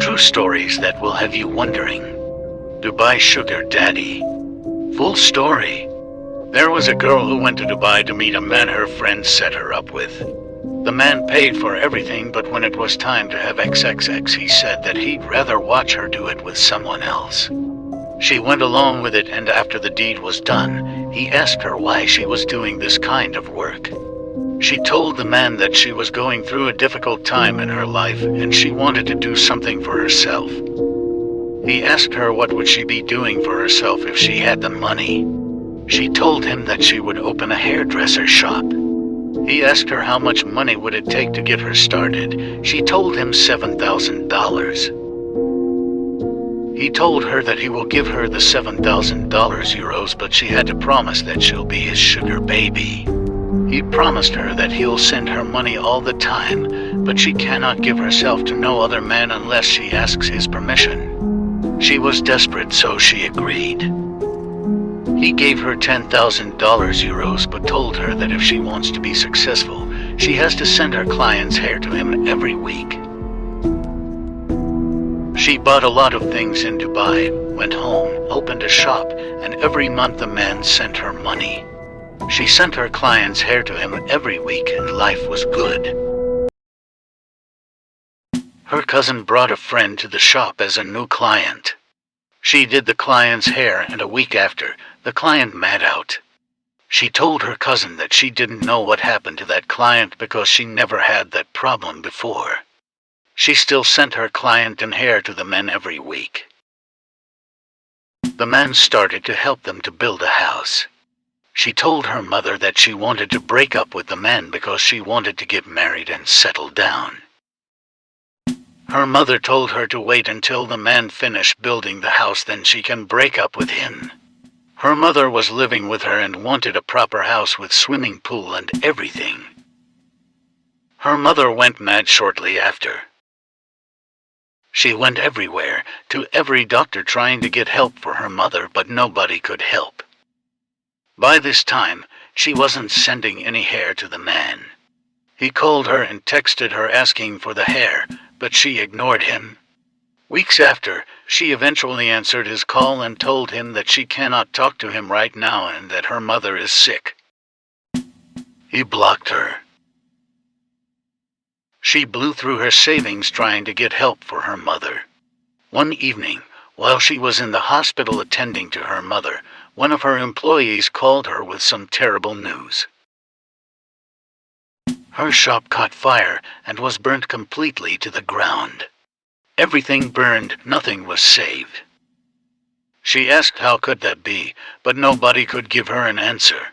True stories that will have you wondering. Dubai Sugar Daddy. Full story. There was a girl who went to Dubai to meet a man her friends set her up with. The man paid for everything, but when it was time to have XXX, he said that he'd rather watch her do it with someone else. She went along with it, and after the deed was done, he asked her why she was doing this kind of work. She told the man that she was going through a difficult time in her life and she wanted to do something for herself. He asked her what would she be doing for herself if she had the money. She told him that she would open a hairdresser shop. He asked her how much money would it take to get her started. She told him $7,000. He told her that he will give her the $7,000 euros, but she had to promise that she'll be his sugar baby. He promised her that he'll send her money all the time, but she cannot give herself to no other man unless she asks his permission. She was desperate, so she agreed. He gave her $10,000 euros, but told her that if she wants to be successful, she has to send her client's hair to him every week. She bought a lot of things in Dubai, went home, opened a shop, and every month the man sent her money. She sent her client's hair to him every week, and life was good. Her cousin brought a friend to the shop as a new client. She did the client's hair, and a week after, the client mad out. She told her cousin that she didn't know what happened to that client because she never had that problem before. She still sent her client and hair to the men every week. The man started to help them to build a house. She told her mother that she wanted to break up with the man because she wanted to get married and settle down. Her mother told her to wait until the man finished building the house, then she can break up with him. Her mother was living with her and wanted a proper house with swimming pool and everything. Her mother went mad shortly after. She went everywhere, to every doctor trying to get help for her mother, but nobody could help. By this time, she wasn't sending any hair to the man. He called her and texted her asking for the hair, but she ignored him. Weeks after, she eventually answered his call and told him that she cannot talk to him right now and that her mother is sick. He blocked her. She blew through her savings trying to get help for her mother. One evening, while she was in the hospital attending to her mother, one of her employees called her with some terrible news. Her shop caught fire and was burnt completely to the ground. Everything burned, nothing was saved. She asked how could that be, but nobody could give her an answer.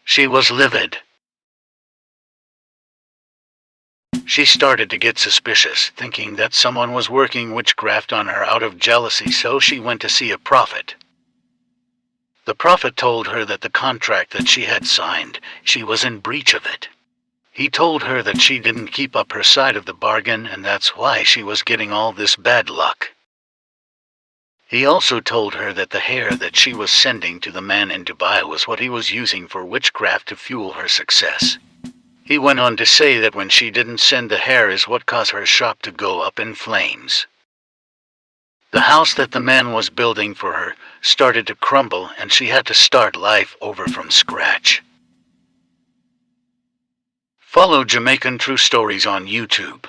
She was livid. She started to get suspicious, thinking that someone was working witchcraft on her out of jealousy, so she went to see a prophet. The prophet told her that the contract that she had signed, she was in breach of it. He told her that she didn't keep up her side of the bargain, and that's why she was getting all this bad luck. He also told her that the hair that she was sending to the man in Dubai was what he was using for witchcraft to fuel her success. He went on to say that when she didn't send the hair is what caused her shop to go up in flames. The house that the man was building for her started to crumble, and she had to start life over from scratch. Follow Jamaican True Stories on YouTube.